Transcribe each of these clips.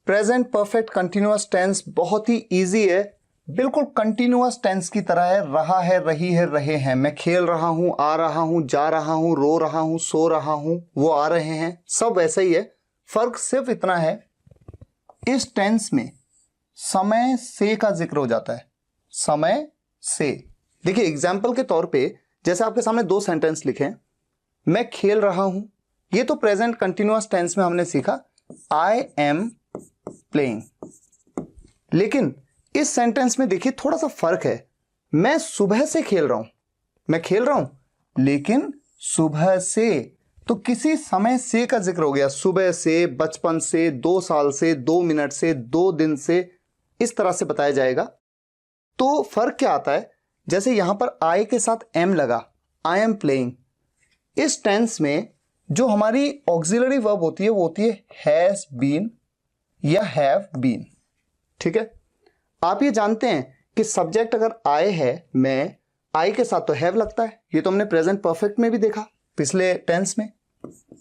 Present perfect continuous tense बहुत ही easy है, बिल्कुल कंटिन्यूअस टेंस की तरह है। रहा है, रही है, रहे हैं। मैं खेल रहा हूं, आ रहा हूं, जा रहा हूं, रो रहा हूं, सो रहा हूं, वो आ रहे हैं, सब वैसा ही है। फर्क सिर्फ इतना है, इस टेंस में समय से का जिक्र हो जाता है। समय से। देखिए एग्जाम्पल के तौर पे जैसे आपके सामने दो सेंटेंस लिखे हैं, मैं खेल रहा हूं, ये तो प्रेजेंट कंटिन्यूअस टेंस में हमने सीखा आई एम प्लेइंग। लेकिन इस सेंटेंस में देखिए थोड़ा सा फर्क है। मैं सुबह से खेल रहा हूं, मैं खेल रहा हूं लेकिन सुबह से, तो किसी समय से का जिक्र हो गया। सुबह से, बचपन से, 2 साल से, 2 मिनट से, 2 दिन से, इस तरह से बताया जाएगा। तो फर्क क्या आता है, जैसे यहां पर आई के साथ एम लगा, आई एम प्लेइंग। इस टेंस में जो हमारी ऑक्सिलरी वर्ब होती है वो होती है हैज बीन या हैव बीन। ठीक है, आप ये जानते हैं कि सब्जेक्ट अगर आई है, मैं, आई के साथ तो हैव लगता है। ये तो हमने प्रेजेंट परफेक्ट में भी देखा पिछले टेंस में।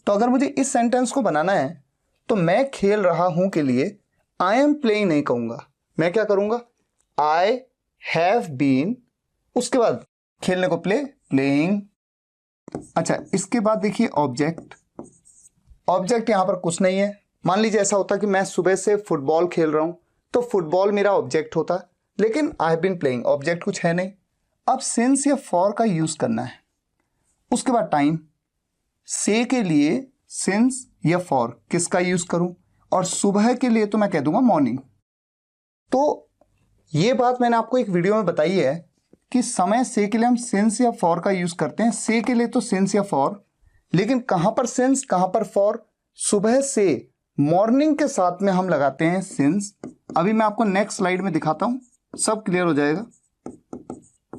तो अगर मुझे इस सेंटेंस को बनाना है तो मैं खेल रहा हूं के लिए आई एम प्लेइंग नहीं कहूंगा, मैं क्या करूंगा, आई हैव बीन, उसके बाद खेलने को प्लेइंग। अच्छा, इसके बाद देखिए ऑब्जेक्ट। ऑब्जेक्ट यहां पर कुछ नहीं है। मान लीजिए ऐसा होता कि मैं सुबह से फुटबॉल खेल रहा हूं, तो फुटबॉल मेरा ऑब्जेक्ट होता, लेकिन I have been playing, object कुछ है नहीं। अब सिंस या फॉर का यूज करना है। उसके बाद टाइम, से के लिए सिंस या फॉर किसका यूज करूं, और सुबह के लिए तो मैं कह दूंगा मॉर्निंग। तो ये बात मैंने आपको एक वीडियो में बताई है कि समय से के लिए हम सिंस या फॉर का यूज करते हैं। से के लिए तो सिंस या फॉर, लेकिन कहां पर सिंस कहां पर फॉर, सुबह से मॉर्निंग के साथ में हम लगाते हैं सिंस। अभी मैं आपको नेक्स्ट स्लाइड में दिखाता हूं, सब क्लियर हो जाएगा।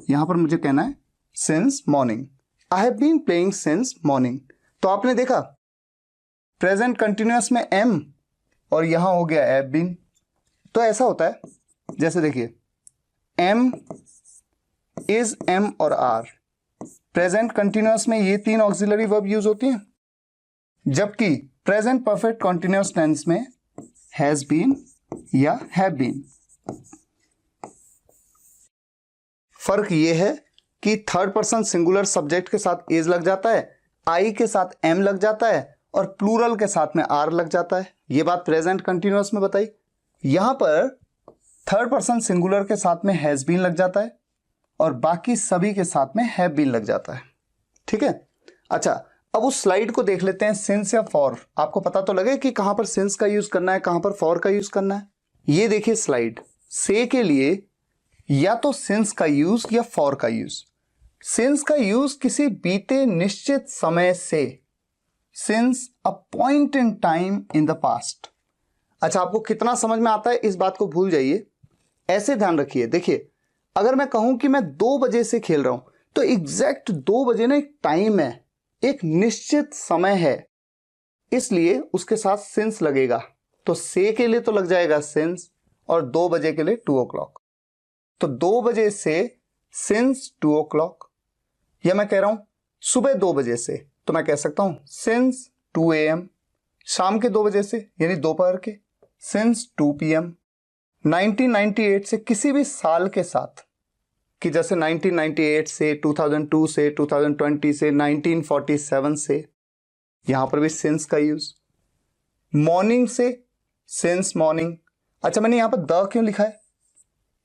यहां पर मुझे कहना है since morning, I have been playing since morning. तो आपने देखा प्रेजेंट कंटिन्यूअस में एम और यहां हो गया हैव बीन। तो ऐसा होता है, जैसे देखिए एम, इज, एम और आर, प्रेजेंट कंटिन्यूअस में ये 3 ऑक्सिलरी वर्ब यूज होती हैं, जबकि प्रेजेंट परफेक्ट कंटिन्यूअस टेंस में हैज बीन या हैव बीन। फर्क ये है कि थर्ड पर्सन सिंगुलर सब्जेक्ट के साथ इज लग जाता है, आई के साथ एम लग जाता है, और प्लूरल के साथ में आर लग जाता है। ये बात प्रेजेंट कंटिन्यूअस में बताई। यहां पर थर्ड पर्सन सिंगुलर के साथ में हैज बीन लग जाता है और बाकी सभी के साथ में हैव बीन लग जाता है। ठीक है, अच्छा अब उस स्लाइड को देख लेते हैं, सिंस या फॉर। आपको पता तो लगे कि कहां पर सिंस का यूज करना है, कहां पर फॉर का यूज करना है। ये देखिए स्लाइड, से के लिए या तो सिंस का यूज या फॉर का यूज। सिंस का यूज किसी बीते निश्चित समय से, since a point in time in the past. अच्छा, आपको कितना समझ में आता है इस बात को भूल जाइए, ऐसे ध्यान रखिए। देखिए अगर मैं कहूं कि मैं 2 बजे से खेल रहा हूं, तो एग्जैक्ट 2 बजे ना एक टाइम है, एक निश्चित समय है, इसलिए उसके साथ सिंस लगेगा। तो से के लिए तो लग जाएगा सिंस, और 2 बजे के लिए 2 o'clock। तो 2 बजे से सिंस 2 o'clock। या मैं कह रहा हूं सुबह 2 बजे से, तो मैं कह सकता हूं सिंस 2 AM। शाम के 2 बजे से यानी दोपहर के, सिंस 2 PM। 1998 से किसी भी साल के साथ, कि जैसे 1998 से, 2002 से, 2020 से, 1947 से, यहां पर भी सिंस का यूज। मॉर्निंग से सिंस मॉर्निंग। अच्छा, मैंने यहां पर द क्यों लिखा है,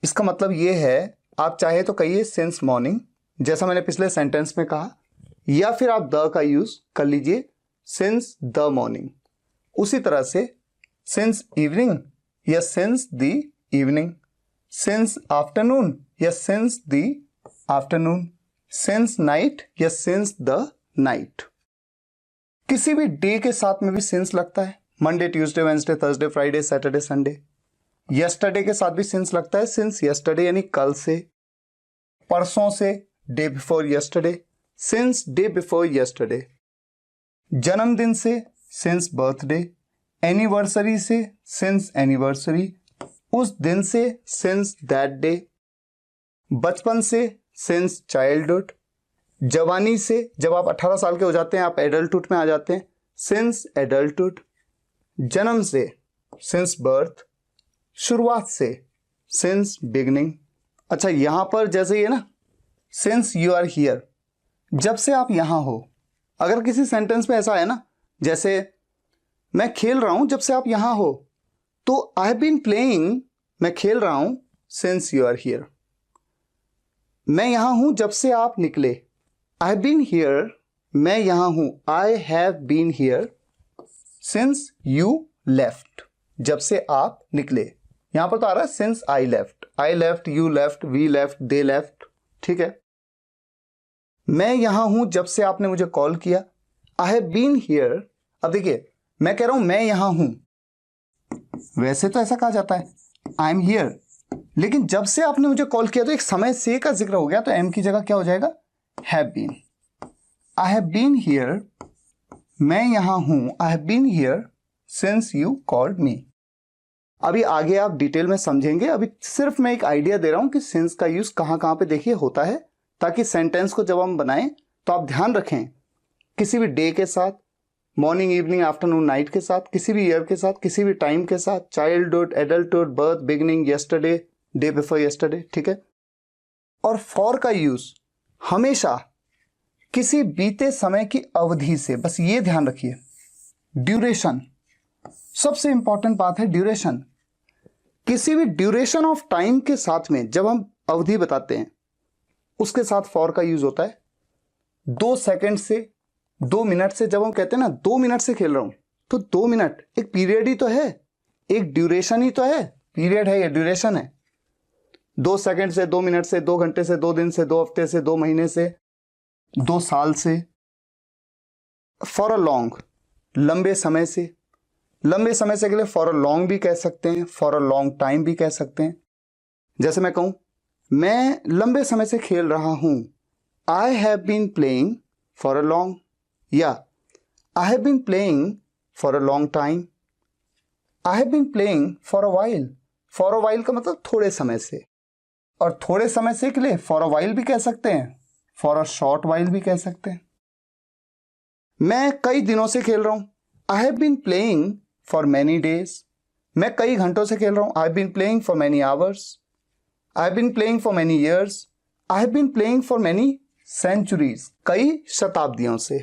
इसका मतलब यह है, आप चाहे तो कहिए सिंस मॉर्निंग जैसा मैंने पिछले सेंटेंस में कहा, या फिर आप द का यूज कर लीजिए सिंस द मॉर्निंग। उसी तरह से सिंस इवनिंग या since the evening, since afternoon या since the afternoon, since night या सिंस द नाइट। किसी भी डे के साथ में भी सिंस लगता है, Monday, Tuesday, Wednesday, Thursday, Friday, Saturday, Sunday. Yesterday के साथ भी सिंस लगता है, सिंस यस्टरडे यानी कल से, परसों से, day before yesterday, since day before yesterday. जन्मदिन से सिंस बर्थडे, एनिवर्सरी से सिंस एनिवर्सरी, उस दिन से सिंस दैट डे, बचपन से सिंस चाइल्डहुड, जवानी से जब आप 18 साल के हो जाते हैं, आप एडल्टहुड में आ जाते हैं, सिंस एडल्टहुड, जन्म से सिंस बर्थ, शुरुआत से, सिंस बिगनिंग। अच्छा यहां पर जैसे ये ना, सिंस यू आर हियर, जब से आप यहां हो। अगर किसी सेंटेंस में ऐसा है ना, जैसे मैं खेल रहा हूं जब से आप यहां हो, तो आई हैव बीन प्लेइंग, मैं खेल रहा हूं, सिंस यू आर हियर। मैं यहां हूं जब से आप निकले, आई हैव बीन हियर, मैं यहां हूं, I have been here since you left, जब से आप निकले। यहां पर तो आ रहा है since I left, you left, we left, they left, ठीक है। मैं यहां हूं जब से आपने मुझे कॉल किया, आई हैव बीन हियर। अब देखिए मैं कह रहा हूं मैं यहां हूं, वैसे तो ऐसा कहा जाता है आई एम हियर, लेकिन जब से आपने मुझे कॉल किया तो एक समय से का जिक्र हो गया, तो एम की जगह क्या हो जाएगा, have been. I have been here, मैं यहां हूं, I have been here since you called me. अभी आगे आप डिटेल में समझेंगे, अभी सिर्फ मैं एक आइडिया दे रहा हूं कि सिंस का यूज कहां कहां पे देखिए होता है, ताकि सेंटेंस को जब हम बनाएं तो आप ध्यान रखें किसी भी डे के साथ, मॉर्निंग, इवनिंग, आफ्टरनून, नाइट के साथ, किसी भी ईयर के साथ, किसी भी टाइम के साथ, childhood, adulthood, birth, beginning, yesterday, day before yesterday, ठीक है। और फॉर का यूज हमेशा किसी बीते समय की अवधि से, बस ये ध्यान रखिए, ड्यूरेशन, सबसे इंपॉर्टेंट बात है ड्यूरेशन। किसी भी ड्यूरेशन ऑफ टाइम के साथ में जब हम अवधि बताते हैं उसके साथ फॉर का यूज होता है। 2 सेकंड से, 2 मिनट से, जब हम कहते हैं ना 2 मिनट से खेल रहा हूं, तो 2 मिनट एक पीरियड ही तो है, एक ड्यूरेशन ही तो है, पीरियड है या ड्यूरेशन है। 2 सेकंड से, 2 मिनट से, 2 घंटे से, 2 दिन से, 2 हफ्ते से, 2 महीने से, 2 साल से। फॉर अ लॉन्ग, लंबे समय से, लंबे समय से के लिए फॉर अ लॉन्ग भी कह सकते हैं, फॉर अ लॉन्ग टाइम भी कह सकते हैं। जैसे मैं कहूं मैं लंबे समय से खेल रहा हूं, I have been playing for a long, या I have been playing for a long time, I have been playing for a while. For a while का मतलब थोड़े समय से, और थोड़े समय से के लिए फॉर अ वाइल भी कह सकते हैं, फॉर अ शॉर्ट वाइल भी कह सकते हैं। मैं कई दिनों से खेल रहा हूं, I have been playing for many days. मैं कई घंटों से खेल रहा हूं, I have been playing for many hours, I have been playing for many years, I have been playing for many centuries, कई शताब्दियों से।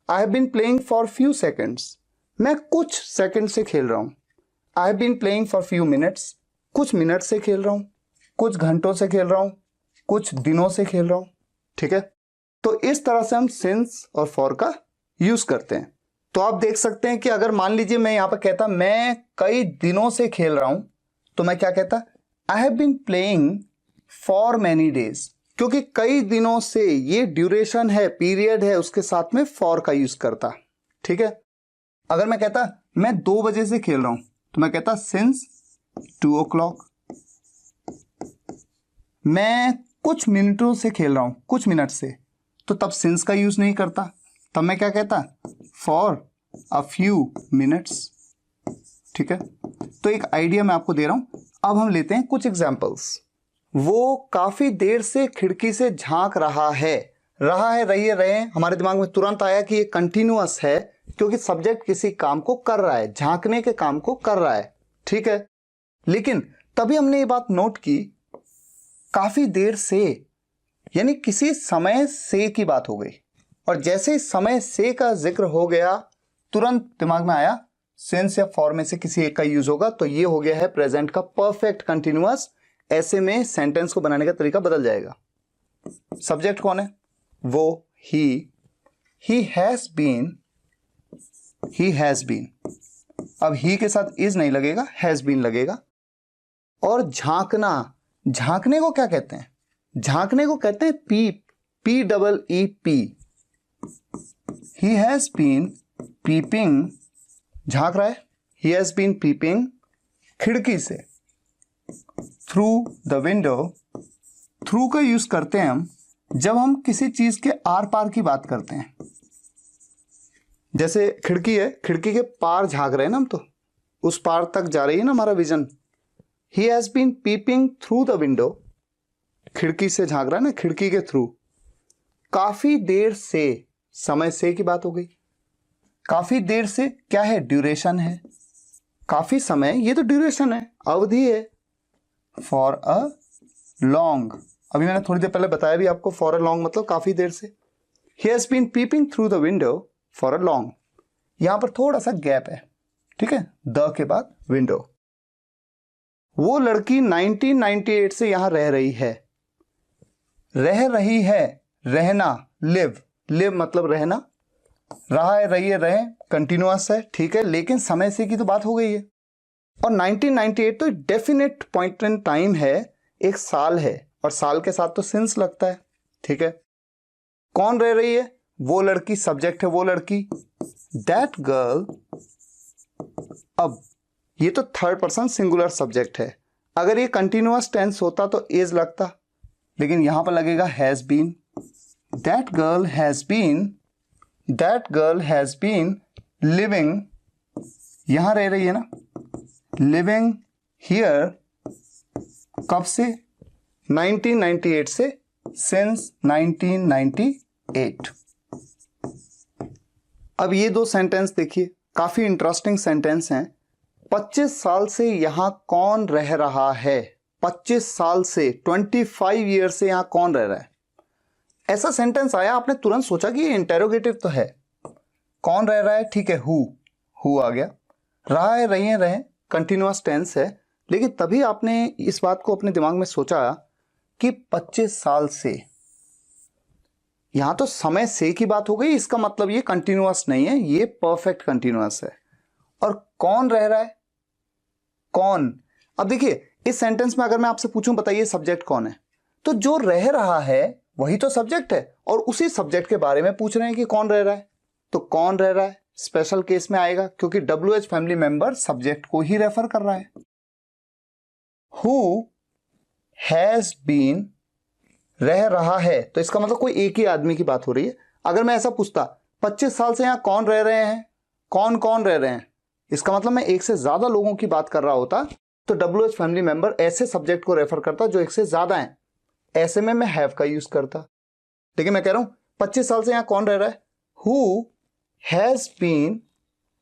I have been playing for few seconds, मैं कुछ सेकंड से खेल रहा हूं। I have been playing for few minutes, कुछ मिनट से खेल रहा हूं, कुछ घंटों से खेल रहा हूं, कुछ दिनों से खेल रहा हूं, ठीक है। तो इस तरह से हम सिंस और फॉर का यूज करते हैं। तो आप देख सकते हैं कि अगर मान लीजिए मैं यहां पर कहता मैं कई दिनों से खेल रहा हूं, तो मैं क्या कहता, I have been playing for many days, क्योंकि कई दिनों से ये ड्यूरेशन है, पीरियड है, उसके साथ में फॉर का यूज करता, ठीक है। अगर मैं कहता मैं 2 बजे से खेल रहा हूं, तो मैं कहता सिंस 2 o'clock। मैं कुछ मिनटों से खेल रहा हूं, कुछ मिनट से, तो तब सिंस का यूज नहीं करता, तब मैं क्या कहता, फॉर अ फ्यू मिनट्स, ठीक है। तो एक आइडिया मैं आपको दे रहा हूं। अब हम लेते हैं कुछ एग्जांपल्स। वो काफी देर से खिड़की से झांक रहा है, रहिए रहे, हमारे दिमाग में तुरंत आया कि ये कंटिन्यूअस है, क्योंकि सब्जेक्ट किसी काम को कर रहा है, झांकने के काम को कर रहा है, ठीक है। लेकिन तभी हमने ये बात नोट की, काफी देर से यानी किसी समय से की बात हो गई, और जैसे समय से का जिक्र हो गया तुरंत दिमाग में आया सिंस या फॉर में से किसी एक का यूज होगा, तो ये हो गया है प्रेजेंट का परफेक्ट कंटिन्यूअस। ऐसे में सेंटेंस को बनाने का तरीका बदल जाएगा। सब्जेक्ट कौन है, वो ही हैज बीन, अब ही के साथ इज नहीं लगेगा, हैज बीन लगेगा। और झांकना, झांकने को क्या कहते हैं, झांकने को कहते हैं peep, PEEP। He has been peeping, झांक रहा है, ही हैज बीन पीपिंग खिड़की से, थ्रू द विंडो। थ्रू का यूज करते हैं हम जब हम किसी चीज के आर पार की बात करते हैं। जैसे खिड़की है, खिड़की के पार झांक रहे हैं ना हम, तो उस पार तक जा रही है ना हमारा vision. He has been peeping through the window, खिड़की से झांक रहा है ना, खिड़की के थ्रू। काफी देर से, समय से की बात हो गई, काफी देर से क्या है, ड्यूरेशन है। काफी समय, ये तो ड्यूरेशन है, अवधि है। फॉर अ लॉन्ग, अभी मैंने थोड़ी देर पहले बताया भी आपको, फॉर अ लॉन्ग मतलब काफी देर से। He has been peeping through the window for a long, यहां पर थोड़ा सा गैप है, ठीक है, द के बाद विंडो। वो लड़की 1998 से यहां रह रही है। रह रही है, रहना, लिव, लिव मतलब रहना, रहा है, रही है, रहे, कंटिन्यूअस है, ठीक है, लेकिन समय से की तो बात हो गई है। और 1998 तो डेफिनेट पॉइंट इन टाइम है, एक साल है, और साल के साथ तो सिंस लगता है, ठीक है। कौन रह रही है? वो लड़की, सब्जेक्ट है वो लड़की, दैट गर्ल। अब ये तो थर्ड पर्सन सिंगुलर सब्जेक्ट है, अगर ये कंटिन्यूअस टेंस होता तो इज लगता, लेकिन यहां पर लगेगा has been. That girl has been, that girl has been living, यहां रह रही है ना, लिविंग हियर, कब से? 1998 से, सिंस 1998। अब ये दो सेंटेंस देखिए, काफी इंटरेस्टिंग सेंटेंस हैं। 25 साल से यहां कौन रह रहा है? 25 साल से, 25 ईयर से यहां कौन रह रहा है? ऐसा सेंटेंस आया, आपने तुरंत सोचा कि ये इंटेरोगेटिव तो है। कौन रह रहा है? ठीक है, हु आ गया। रहा है, रही है, रहे, कंटिन्यूअस टेंस है, लेकिन तभी आपने इस बात को अपने दिमाग में सोचा कि 25 साल से, यहां तो समय से की बात हो गई, इसका मतलब ये कंटिन्यूअस नहीं है, ये परफेक्ट कंटिन्यूअस है। और कौन रह रहा है? कौन? अब देखिए, इस सेंटेंस में अगर मैं आपसे पूछूं बताइए सब्जेक्ट कौन है, तो जो रह रहा है वही तो सब्जेक्ट है, और उसी सब्जेक्ट के बारे में पूछ रहे हैं कि कौन रह रहा है। तो कौन रह रहा है स्पेशल केस में आएगा, क्योंकि WH फैमिली मेंबर सब्जेक्ट को ही रेफर कर रहा है। हु हैज बीन, रह रहा है, तो इसका मतलब कोई एक ही आदमी की बात हो रही है। अगर मैं ऐसा पूछता 25 साल से यहां कौन रह रहे हैं, कौन कौन रह रहे हैं, इसका मतलब मैं एक से ज्यादा लोगों की बात कर रहा होता, तो WH फैमिली मेंबर ऐसे सब्जेक्ट को रेफर करता जो एक से ज्यादा है, ऐसे में मैं हैव का यूज करता। लेकिन मैं कह रहा हूं 25 साल से यहां कौन रह रहा है, हु हैज बीन,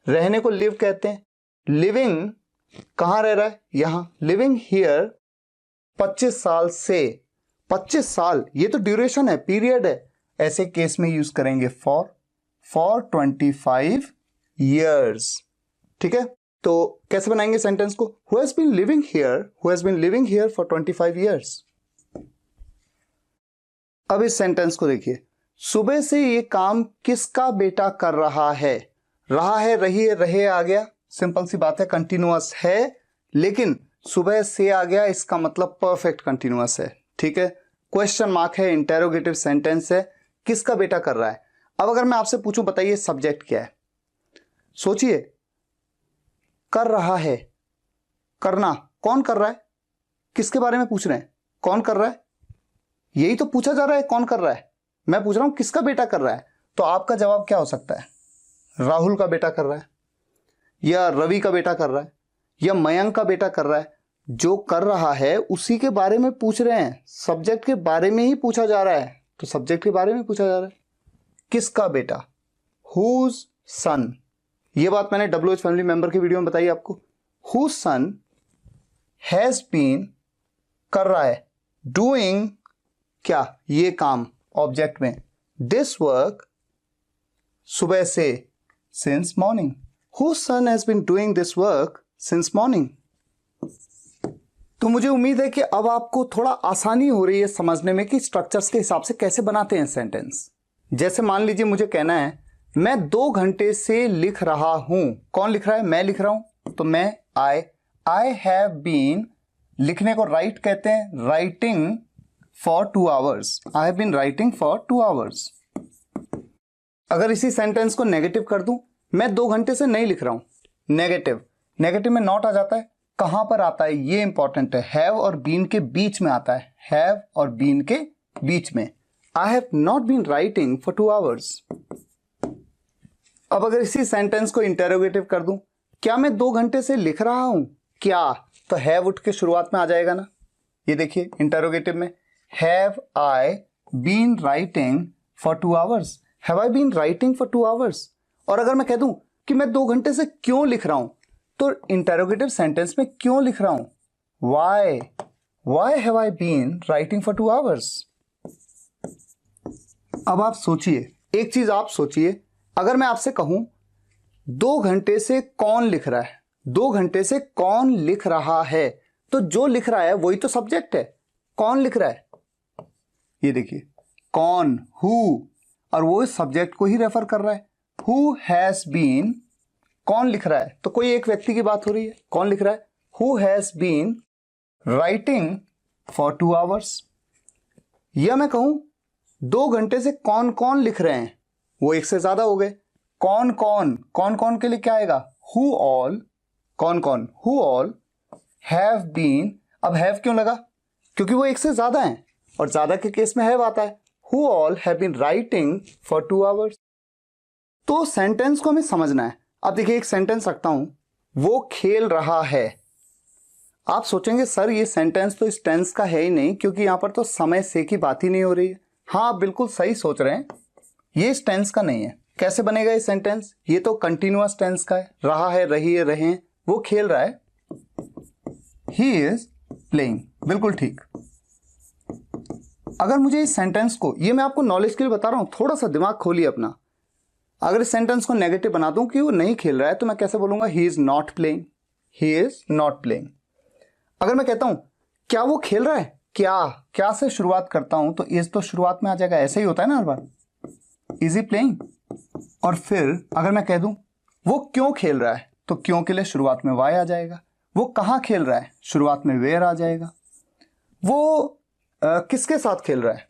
रहने को लिव कहते हैं, लिविंग कहां रह रहा है, यहां, लिविंग हियर 25 साल से। 25 साल ये तो ड्यूरेशन है, पीरियड है, ऐसे केस में यूज करेंगे फॉर 25 ईयर्स, ठीक है। तो कैसे बनाएंगे सेंटेंस को? Who has been living here, who has been living here for 25 years. अब इस सेंटेंस को देखिए, सुबह से ये काम किसका बेटा कर रहा है? रहा है, रही है, रहे आ गया, सिंपल सी बात है, कंटिन्यूअस है, लेकिन सुबह से आ गया, इसका मतलब परफेक्ट कंटिन्यूअस है, ठीक है। क्वेश्चन मार्क है, इंटेरोगेटिव सेंटेंस है, किसका बेटा कर रहा है। अब अगर मैं आपसे पूछूं बताइए सब्जेक्ट क्या है, सोचिए, कर रहा है, करना, कौन कर रहा है, किसके बारे में पूछ रहे हैं, कौन कर रहा है, यही तो पूछा जा रहा है, कौन कर रहा है। मैं पूछ रहा हूं किसका बेटा कर रहा है, तो आपका जवाब क्या हो सकता है? राहुल का बेटा कर रहा है, या रवि का बेटा कर रहा है, या मयंक का बेटा कर रहा है। जो कर रहा है उसी के बारे में पूछ रहे हैं, सब्जेक्ट के बारे में ही पूछा जा रहा है, तो सब्जेक्ट के बारे में पूछा जा रहा है। किसका बेटा, हुज सन, ये बात मैंने WH फैमिली मेंबर की वीडियो में बताई आपको। हुज सन हैज बीन, कर रहा है, डूइंग क्या, ये काम, ऑब्जेक्ट में, दिस वर्क सुबह से, since morning. Whose son has been doing this work since morning? तो मुझे उम्मीद है कि अब आपको थोड़ा आसानी हो रही है समझने में कि स्ट्रक्चर्स के हिसाब से कैसे बनाते हैं सेंटेंस। जैसे मान लीजिए मुझे कहना है मैं 2 घंटे से लिख रहा हूं, कौन लिख रहा है, मैं लिख रहा हूं, तो मैं आई हैव बीन, लिखने को राइट कहते हैं, writing for 2 hours, I have been writing for 2 hours. अगर इसी सेंटेंस को नेगेटिव कर दूं, मैं 2 घंटे से नहीं लिख रहा हूं, नेगेटिव, नेगेटिव में नॉट आ जाता है, कहां पर आता है ये इंपॉर्टेंट है, हैव और बीन के बीच में आता है, हैव और बीन के बीच में। I have not been writing for 2 hours. अब अगर इसी सेंटेंस को इंटेरोगेटिव कर दूं, क्या मैं 2 घंटे से लिख रहा हूं, क्या, तो हैव उठ के शुरुआत में आ जाएगा ना। ये देखिए इंटेरोगेटिव में, have I been writing for 2 hours, have I been writing for 2 hours. और अगर मैं कह दूं कि मैं 2 घंटे से क्यों लिख रहा हूं, तो इंटेरोगेटिव सेंटेंस में क्यों लिख रहा हूं? Why have I been writing for 2 hours? अब आप सोचिए, एक चीज आप सोचिए, अगर मैं आपसे कहूं 2 घंटे से कौन लिख रहा है, 2 घंटे से कौन लिख रहा है, तो जो लिख रहा है वही तो सब्जेक्ट है। कौन लिख रहा है? ये देखिए, कौन, हु, और वो सब्जेक्ट को ही रेफर कर रहा है। हु हैज बीन, कौन लिख रहा है? तो कोई एक व्यक्ति की बात हो रही है। कौन लिख रहा है? Who has been writing for 2 hours। या मैं कहूं 2 घंटे से कौन कौन लिख रहे हैं, वो एक से ज्यादा हो गए। कौन कौन के लिए क्या आएगा? हु ऑल, कौन कौन, हु ऑल हैव बीन। अब हैव क्यों लगा? क्योंकि वो एक से ज्यादा हैं, और ज्यादा के केस में हैव आता है। Who all have been writing for 2 hours। तो सेंटेंस को हमें समझना है। अब देखिए, एक सेंटेंस रखता हूं, वो खेल रहा है। आप सोचेंगे सर ये सेंटेंस तो इस टेंस का है ही नहीं, क्योंकि यहां पर तो समय से की बात ही नहीं हो रही है। हाँ, आप बिल्कुल सही सोच रहे हैं, ये इस टेंस का नहीं है। कैसे बनेगा ये सेंटेंस? ये तो कंटिन्यूअस टेंस का है। रहा है, रही है, रहे हैं, वो खेल रहा है। ही इज प्लेइंग, बिल्कुल ठीक। अगर मुझे इस सेंटेंस को, ये मैं आपको नॉलेज के लिए बता रहा हूं, थोड़ा सा दिमाग खोलिए अपना। अगर इस सेंटेंस को नेगेटिव बना दूं कि वो नहीं खेल रहा है, तो मैं कैसे बोलूंगा? He is not playing, he is not playing. अगर मैं कहता हूं क्या वो खेल रहा है, क्या से शुरुआत करता हूं, तो इज तो शुरुआत में आ जाएगा। ऐसे ही होता है ना हर बार। Is he playing. और फिर अगर मैं कह दूं वो क्यों खेल रहा है, तो क्यों के लिए शुरुआत में वाई आ जाएगा। वो कहां खेल रहा है, शुरुआत में वेयर आ जाएगा। वो किसके साथ खेल रहा है,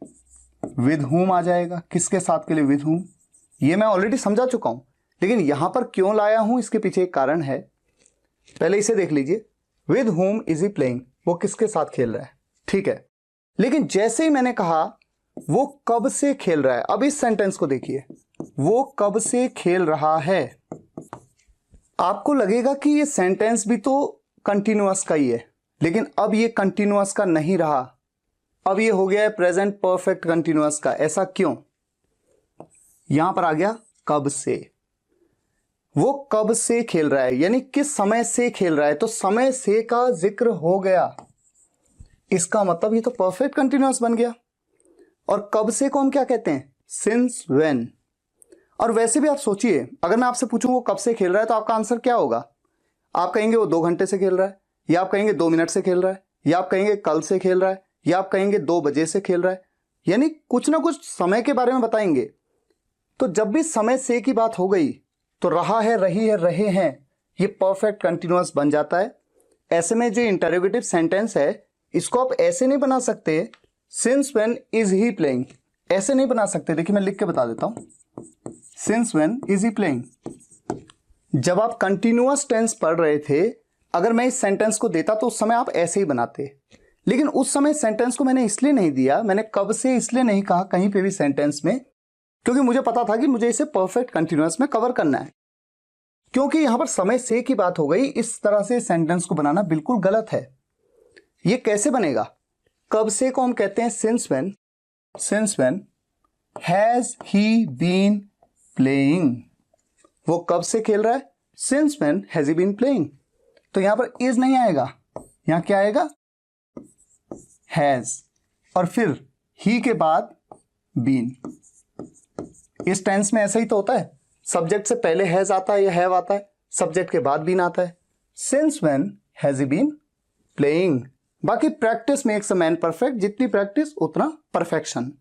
विद हुम आ जाएगा। किसके साथ के लिए विद हुम, ये मैं ऑलरेडी समझा चुका हूं, लेकिन यहां पर क्यों लाया हूं इसके पीछे एक कारण है। पहले इसे देख लीजिए, with whom is he playing, वो किसके साथ खेल रहा है, ठीक है। लेकिन जैसे ही मैंने कहा वो कब से खेल रहा है, अब इस सेंटेंस को देखिए, वो कब से खेल रहा है। आपको लगेगा कि ये सेंटेंस भी तो कंटिन्यूअस का ही है, लेकिन अब ये कंटिन्यूअस का नहीं रहा, अब ये हो गया है प्रेजेंट परफेक्ट कंटिन्यूअस का। ऐसा क्यों? यहां पर आ गया कब से। वो कब से खेल रहा है, यानी किस समय से खेल रहा है, तो समय से का जिक्र हो गया। इसका मतलब ये तो परफेक्ट कंटिन्यूअस बन गया। और कब से को हम क्या कहते हैं? Since when. और वैसे भी आप सोचिए, अगर मैं आपसे पूछूं वो कब से खेल रहा है, तो आपका आंसर क्या होगा? आप कहेंगे वो 2 घंटे से खेल रहा है, या आप कहेंगे 2 मिनट से खेल रहा है, या आप कहेंगे कल से खेल रहा है, या आप कहेंगे 2 बजे से खेल रहा है। यानी कुछ ना कुछ समय के बारे में बताएंगे। तो जब भी समय से की बात हो गई, तो रहा है, रही है, रहे हैं, ये परफेक्ट कंटिन्यूअस बन जाता है। ऐसे में जो इंटरोगेटिव सेंटेंस है, इसको आप ऐसे नहीं बना सकते, since when is he playing, ऐसे नहीं बना सकते। देखिए मैं लिख के बता देता हूं, since when is he playing. जब आप कंटिन्यूअस टेंस पढ़ रहे थे, अगर मैं इस सेंटेंस को देता तो उस समय आप ऐसे ही बनाते, लेकिन उस समय सेंटेंस को मैंने इसलिए नहीं दिया, मैंने कब से इसलिए नहीं कहा कहीं पे भी सेंटेंस में, क्योंकि मुझे पता था कि मुझे इसे परफेक्ट कंटिन्यूअस में कवर करना है। क्योंकि यहां पर समय से की बात हो गई, इस तरह से सेंटेंस को बनाना बिल्कुल गलत है। ये कैसे बनेगा? कब से को हम कहते हैं since when. Since when has he been playing, वो कब से खेल रहा है, since when has he been playing. तो यहां पर इज नहीं आएगा, यहां क्या आएगा? हैज, और फिर ही के बाद बीन। इस टेंस में ऐसा ही तो होता है, सब्जेक्ट से पहले हैज आता है या हैव आता है, सब्जेक्ट के बाद बीन आता है। Since when has he been playing. बाकी practice makes a man perfect, जितनी प्रैक्टिस उतना परफेक्शन।